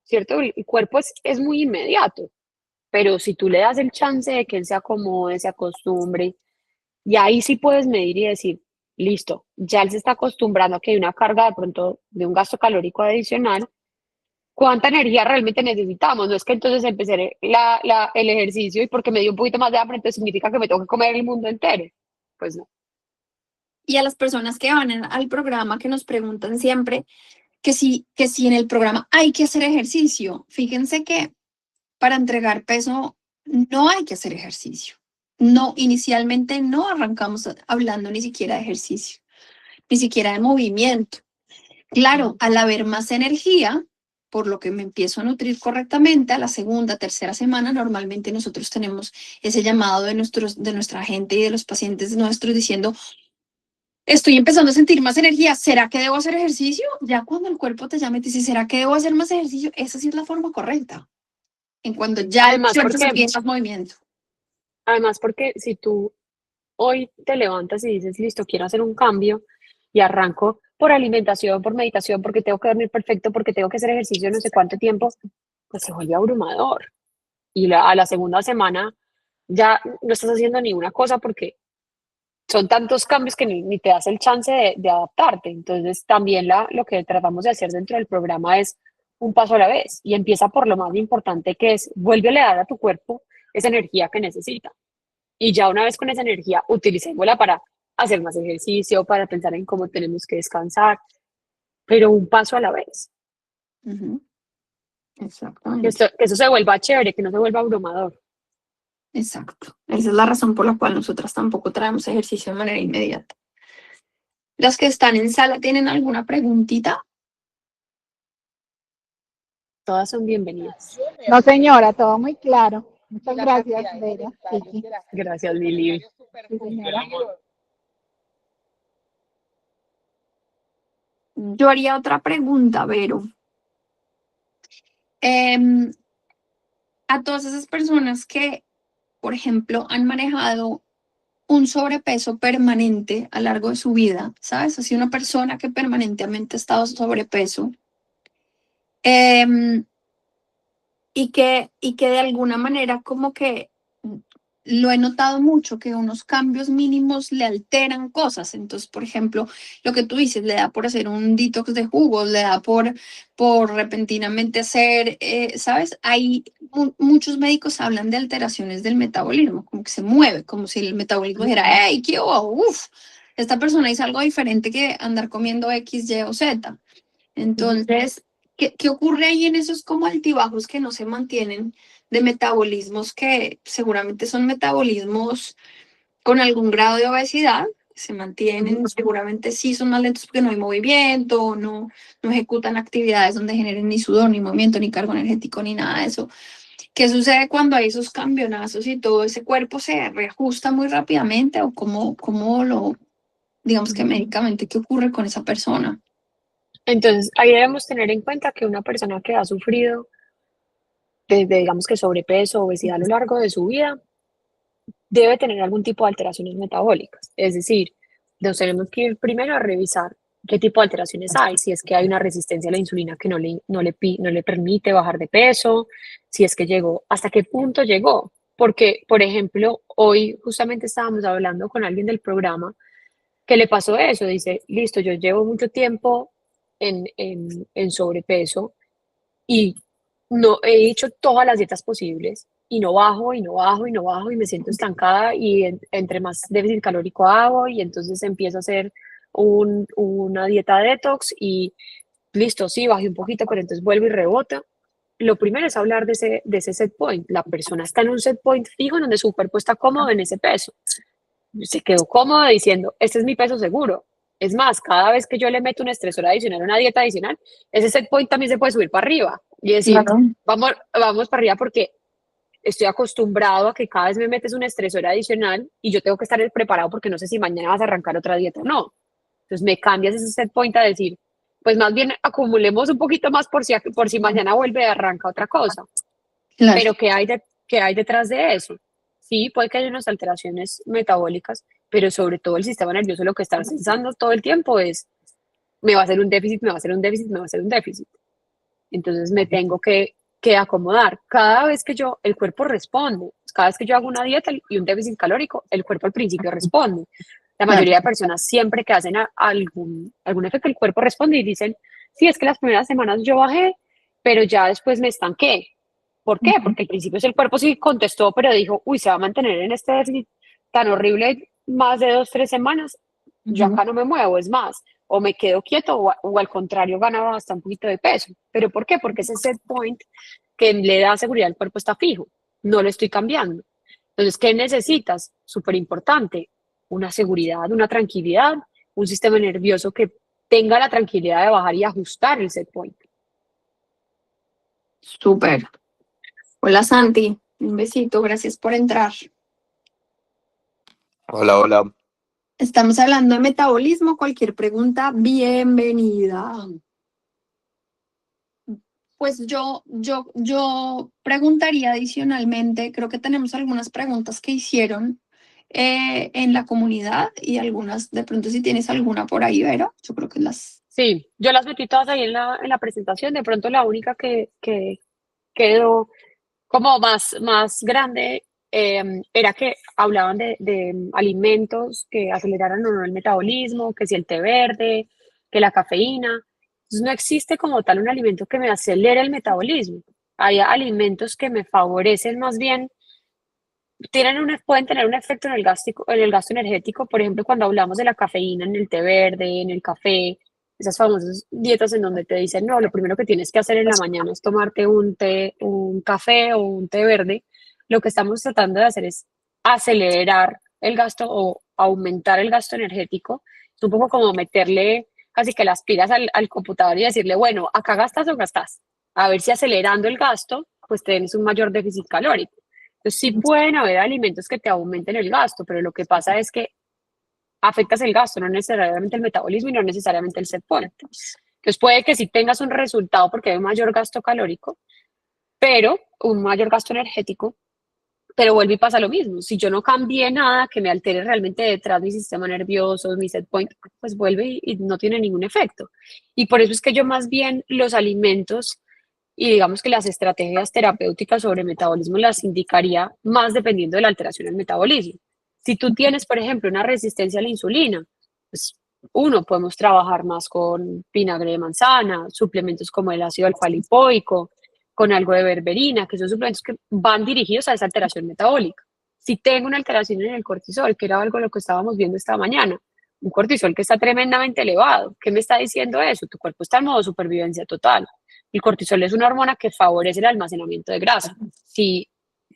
¿cierto? El cuerpo es muy inmediato, pero si tú le das el chance de que él se acomode, se acostumbre, y ahí sí puedes medir y decir, listo, ya él se está acostumbrando a que hay una carga de pronto de un gasto calórico adicional, ¿cuánta energía realmente necesitamos? No es que entonces empecé el ejercicio y porque me dio un poquito más de hambre, entonces significa que me tengo que comer el mundo entero. Pues no. Y a las personas que van al programa que nos preguntan siempre que si en el programa hay que hacer ejercicio, fíjense que para entregar peso no hay que hacer ejercicio. No, inicialmente no arrancamos hablando ni siquiera de ejercicio, ni siquiera de movimiento. Claro, al haber más energía, por lo que me empiezo a nutrir correctamente, a la segunda, tercera semana, normalmente nosotros tenemos ese llamado de nuestra gente y de los pacientes nuestros diciendo, estoy empezando a sentir más energía, ¿será que debo hacer ejercicio? Ya cuando el cuerpo te llama y te dice, ¿será que debo hacer más ejercicio? Esa sí es la forma correcta, en cuando ya el Además, cuerpo porque, empieza movimiento. además, porque si tú hoy te levantas y dices, listo, quiero hacer un cambio y arranco por alimentación, por meditación, porque tengo que dormir perfecto, porque tengo que hacer ejercicio no sé cuánto tiempo, pues se vuelve abrumador. Y a la segunda semana ya no estás haciendo ni una cosa porque son tantos cambios que ni te das el chance de adaptarte. Entonces, también lo que tratamos de hacer dentro del programa es un paso a la vez y empieza por lo más importante que es, vuelve a dar a tu cuerpo esa energía que necesita. Y ya una vez con esa energía, utilicémosla para hacer más ejercicio, para pensar en cómo tenemos que descansar, pero un paso a la vez. Ujú, Que, exactamente. que eso se vuelva chévere, que no se vuelva abrumador. Exacto. Esa es la razón por la cual nosotras tampoco traemos ejercicio de manera inmediata. Las que están en sala, ¿tienen alguna preguntita? Todas son bienvenidas. No, señora, todo muy claro. Muchas gracias, Vera. Vicky. Gracias, Lili. Sí, señora. Yo haría otra pregunta, Vero. Em, a todas esas personas que, por ejemplo, han manejado un sobrepeso permanente a lo largo de su vida, ¿sabes? Así una persona que permanentemente ha estado sobrepeso, em, y que de alguna manera como que lo he notado mucho, que unos cambios mínimos le alteran cosas. Entonces, por ejemplo, lo que tú dices, le da por hacer un detox de jugos, le da por repentinamente hacer, ¿sabes? Hay muchos médicos hablan de alteraciones del metabolismo, como que se mueve, como si el metabolismo dijera, hey, qué hubo, uf, esta persona hizo algo diferente que andar comiendo X, Y o Z. Entonces, ¿qué ocurre ahí en esos como altibajos que no se mantienen de metabolismos que seguramente son metabolismos con algún grado de obesidad? Se mantienen, seguramente sí son más lentos porque no hay movimiento, no ejecutan actividades donde generen ni sudor, ni movimiento, ni cargo energético, ni nada de eso. ¿Qué sucede cuando hay esos cambiozos y todo ese cuerpo se reajusta muy rápidamente? ¿O cómo lo, digamos que médicamente, qué ocurre con esa persona? Entonces, ahí debemos tener en cuenta que una persona que ha sufrido desde, digamos que sobrepeso, obesidad a lo largo de su vida, debe tener algún tipo de alteraciones metabólicas. Es decir, nos tenemos que ir primero a revisar qué tipo de alteraciones hay, si es que hay una resistencia a la insulina que no le permite bajar de peso, si es que llegó, hasta qué punto llegó. Porque, por ejemplo, hoy justamente estábamos hablando con alguien del programa que le pasó eso. Dice, listo, yo llevo mucho tiempo en sobrepeso y no he hecho todas las dietas posibles y no bajo y no bajo y no bajo y me siento estancada y entre más déficit calórico hago y entonces empiezo a hacer una dieta detox y listo, sí, bajé un poquito, pero entonces vuelvo y rebota. Lo primero es hablar de ese set point. La persona está en un set point fijo en donde su cuerpo está cómodo en ese peso. Se quedó cómodo diciendo, este es mi peso seguro. Es más, cada vez que yo le meto un estresor adicional, una dieta adicional, ese set point también se puede subir para arriba y decir, Claro. vamos para arriba porque estoy acostumbrado a que cada vez me metes un estresor adicional y yo tengo que estar preparado porque no sé si mañana vas a arrancar otra dieta o no. Entonces me cambias ese set point a decir, pues más bien acumulemos un poquito más por si mañana vuelve a arrancar otra cosa. Claro. Pero ¿qué hay detrás de eso? Sí, puede que haya unas alteraciones metabólicas, pero sobre todo el sistema nervioso lo que está pensando todo el tiempo es, me va a hacer un déficit, me va a hacer un déficit, me va a hacer un déficit. Entonces me tengo que acomodar. Cada vez que el cuerpo responde, cada vez que yo hago una dieta y un déficit calórico, el cuerpo al principio responde. La Claro. mayoría de personas siempre que hacen algún efecto, el cuerpo responde y dicen, sí, es que las primeras semanas yo bajé, pero ya después me estanqué. ¿Por qué? Porque al principio el cuerpo sí contestó, pero dijo, uy, se va a mantener en este déficit tan horrible más de 2, 3 semanas, yo Ujú. acá no me muevo, es más, o me quedo quieto o al contrario ganaba hasta un poquito de peso. ¿Pero por qué? Porque ese set point que le da seguridad al cuerpo está fijo, no lo estoy cambiando. Entonces, ¿qué necesitas? Súper importante, una seguridad, una tranquilidad, un sistema nervioso que tenga la tranquilidad de bajar y ajustar el set point. Súper. Hola Santi, un besito, gracias por entrar. Hola, hola. Estamos hablando de metabolismo, cualquier pregunta, bienvenida. Pues yo preguntaría adicionalmente, creo que tenemos algunas preguntas que hicieron en la comunidad y algunas, de pronto si tienes alguna por ahí, Vero, yo creo que las... Sí, yo las metí todas ahí en la presentación. De pronto la única que quedó como más grande era que hablaban de alimentos que aceleraran o no el metabolismo, que si el té verde, que la cafeína. Entonces no existe como tal un alimento que me acelere el metabolismo. Hay alimentos que me favorecen más bien, pueden tener un efecto en el gasto energético. Por ejemplo, cuando hablamos de la cafeína en el té verde, en el café, esas famosas dietas en donde te dicen, no, lo primero que tienes que hacer en la mañana es tomarte un té, un café o un té verde. Lo que estamos tratando de hacer es acelerar el gasto o aumentar el gasto energético. Es un poco como meterle casi que las pilas al computador y decirle, bueno, acá gastas o gastas. A ver si acelerando el gasto, pues tienes un mayor déficit calórico. Entonces, sí pueden haber alimentos que te aumenten el gasto, pero lo que pasa es que afectas el gasto, no necesariamente el metabolismo y no necesariamente el set point. Entonces, puede que sí tengas un resultado porque hay un mayor gasto calórico, pero un mayor gasto energético, pero vuelve y pasa lo mismo. Si yo no cambié nada que me altere realmente detrás mi sistema nervioso, mi set point, pues vuelve y no tiene ningún efecto. Y por eso es que yo más bien los alimentos y digamos que las estrategias terapéuticas sobre metabolismo las indicaría más dependiendo de la alteración del metabolismo. Si tú tienes, por ejemplo, una resistencia a la insulina, pues podemos trabajar más con vinagre de manzana, suplementos como el ácido alfa-lipoico, con algo de berberina, que son suplementos que van dirigidos a esa alteración metabólica. Si tengo una alteración en el cortisol, que era algo de lo que estábamos viendo esta mañana, un cortisol que está tremendamente elevado, ¿qué me está diciendo eso? Tu cuerpo está en modo supervivencia total. El cortisol es una hormona que favorece el almacenamiento de grasa. Sí,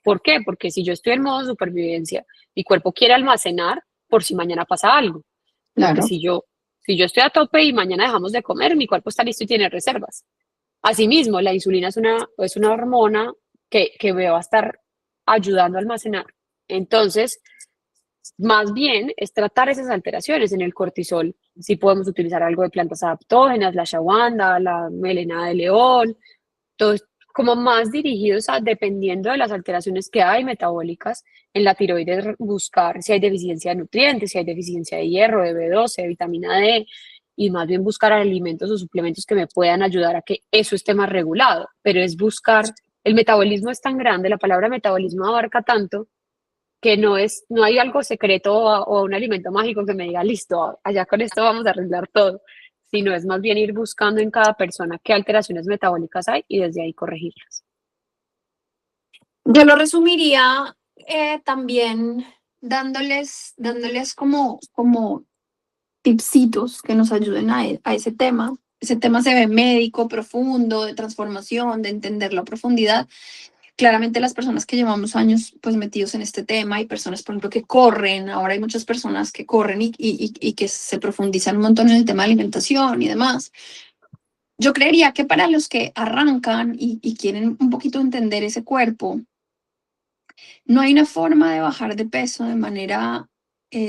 ¿por qué? Porque si yo estoy en modo supervivencia, mi cuerpo quiere almacenar por si mañana pasa algo. Porque Claro. si yo estoy a tope y mañana dejamos de comer, mi cuerpo está listo y tiene reservas. Asimismo, la insulina es una hormona que me va a estar ayudando a almacenar. Entonces, más bien es tratar esas alteraciones en el cortisol. Si podemos utilizar algo de plantas adaptógenas, la ashwagandha, la melena de león, todos como más dirigidos a, dependiendo de las alteraciones que hay metabólicas en la tiroides, buscar si hay deficiencia de nutrientes, si hay deficiencia de hierro, de B12, de vitamina D, y más bien buscar alimentos o suplementos que me puedan ayudar a que eso esté más regulado. Pero es buscar, el metabolismo es tan grande, la palabra metabolismo abarca tanto que no hay algo secreto o un alimento mágico que me diga, listo, allá con esto vamos a arreglar todo, sino es más bien ir buscando en cada persona qué alteraciones metabólicas hay y desde ahí corregirlas. Yo lo resumiría también dándoles como tipsitos que nos ayuden a ese tema. Ese tema se ve médico, profundo, de transformación, de entender la profundidad. Claramente las personas que llevamos años pues metidos en este tema y personas, por ejemplo, que corren, ahora hay muchas personas que corren y que se profundizan un montón en el tema de alimentación y demás. Yo creería que para los que arrancan y quieren un poquito entender ese cuerpo, no hay una forma de bajar de peso de manera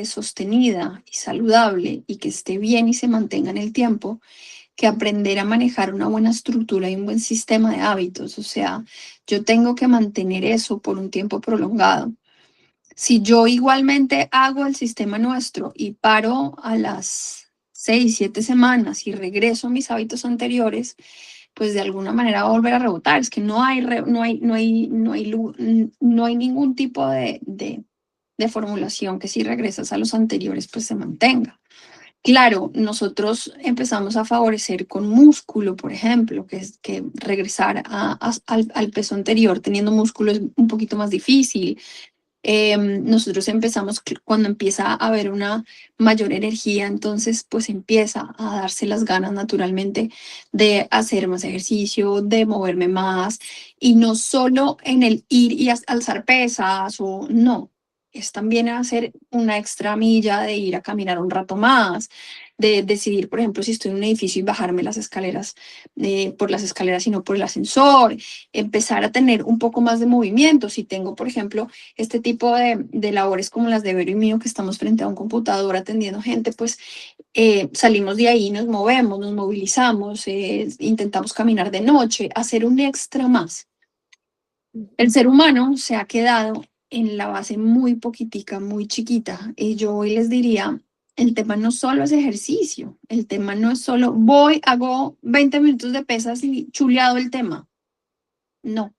sostenida y saludable y que esté bien y se mantenga en el tiempo que aprender a manejar una buena estructura y un buen sistema de hábitos. O sea, yo tengo que mantener eso por un tiempo prolongado. Si yo igualmente hago el sistema nuestro y paro a las 6, 7 semanas y regreso a mis hábitos anteriores, pues de alguna manera va a volver a rebotar. Es que no hay ningún tipo de formulación que si regresas a los anteriores, pues se mantenga. Claro, nosotros empezamos a favorecer con músculo, por ejemplo, que es que regresar al peso anterior teniendo músculo es un poquito más difícil. Nosotros empezamos cuando empieza a haber una mayor energía, entonces pues empieza a darse las ganas naturalmente de hacer más ejercicio, de moverme más y no solo en el ir y alzar pesas o no. es también hacer una extra milla de ir a caminar un rato más, de decidir, por ejemplo, si estoy en un edificio y bajarme las escaleras, por las escaleras y no por el ascensor, empezar a tener un poco más de movimiento. Si tengo, por ejemplo, este tipo de labores como las de Vero y mío, que estamos frente a un computador atendiendo gente, pues salimos de ahí, nos movemos, nos movilizamos, intentamos caminar de noche, hacer un extra más. El ser humano se ha quedado en la base muy poquitica, muy chiquita. Y yo hoy les diría, el tema no solo es ejercicio, el tema no es solo voy, hago 20 minutos de pesas y chuleado el tema. No,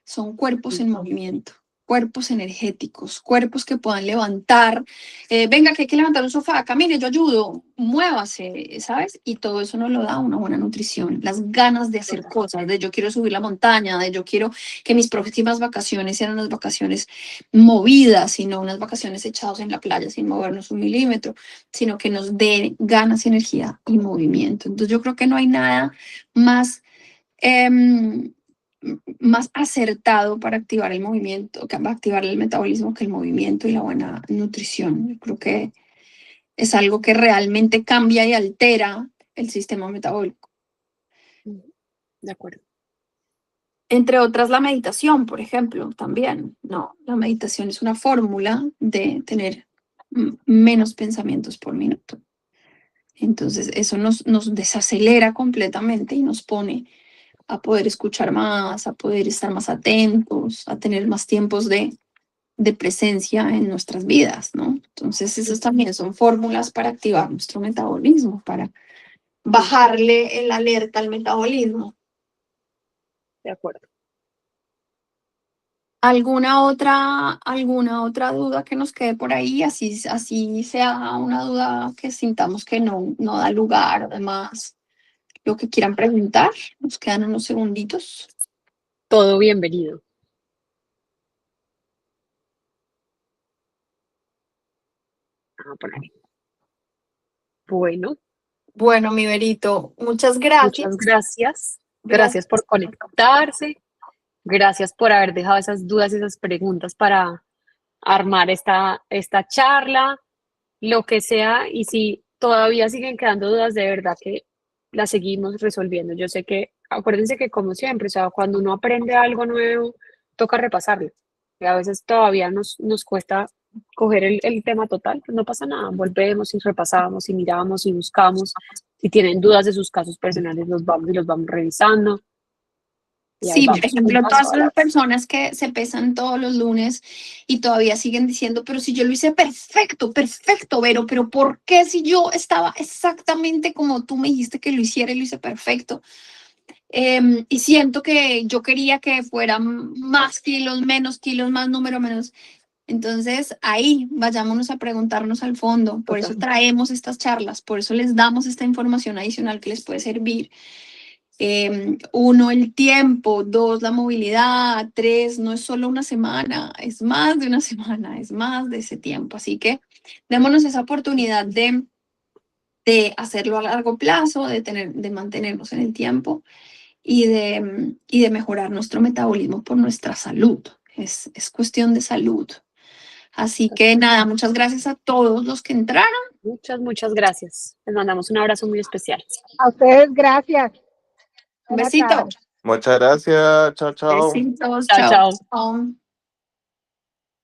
son cuerpos en movimiento, cuerpos energéticos, cuerpos que puedan levantar. Venga, que hay que levantar un sofá, camine, yo ayudo, muévase, ¿sabes? Y todo eso nos lo da una buena nutrición, las ganas de hacer cosas, de yo quiero subir la montaña, de yo quiero que mis próximas vacaciones sean unas vacaciones movidas, y no unas vacaciones echados en la playa sin movernos un milímetro, sino que nos dé ganas, energía y movimiento. Entonces yo creo que no hay nada más más acertado para activar el movimiento, para activar el metabolismo, que el movimiento y la buena nutrición. Yo creo que es algo que realmente cambia y altera el sistema metabólico. De acuerdo. Entre otras, la meditación, por ejemplo, también. No, la meditación es una fórmula de tener menos pensamientos por minuto. Entonces, eso nos desacelera completamente y nos pone a poder escuchar más, a poder estar más atentos, a tener más tiempos de presencia en nuestras vidas, ¿no? Entonces, esas también son fórmulas para activar nuestro metabolismo, para bajarle el alerta al metabolismo. De acuerdo. ¿Alguna otra duda que nos quede por ahí? Así sea una duda que sintamos que no da lugar, además, lo que quieran preguntar. Nos quedan unos segunditos. Todo bienvenido. Por ahí. Bueno, mi Berito, muchas gracias. Muchas gracias. Gracias por conectarse. Gracias por haber dejado esas dudas y esas preguntas para armar esta charla, lo que sea. Y si todavía siguen quedando dudas, de verdad que las seguimos resolviendo. Yo sé que, acuérdense que como siempre, o sea, cuando uno aprende algo nuevo, toca repasarlo. Y a veces todavía nos cuesta coger el tema total, pues no pasa nada. Volvemos y repasamos y miramos y buscamos. Si tienen dudas de sus casos personales, los vamos revisando. Sí, por ejemplo, todas las personas que se pesan todos los lunes y todavía siguen diciendo, pero si yo lo hice perfecto, Vero, pero ¿por qué si yo estaba exactamente como tú me dijiste que lo hiciera y lo hice perfecto? Y siento que yo quería que fueran más kilos, más número, menos. Entonces, ahí vayámonos a preguntarnos al fondo. Por eso traemos estas charlas, por eso les damos esta información adicional que les puede servir. 1, el tiempo; 2, la movilidad; 3, no es solo una semana, es más de una semana, es más de ese tiempo. Así que démonos esa oportunidad de hacerlo a largo plazo, de mantenernos en el tiempo y de mejorar nuestro metabolismo por nuestra salud. Es cuestión de salud. Así que nada, muchas gracias a todos los que entraron. Muchas gracias. Les mandamos un abrazo muy especial. A ustedes, gracias. Un besito. Muchas gracias. Chao, chao. Besitos. Chao, chao. Chao.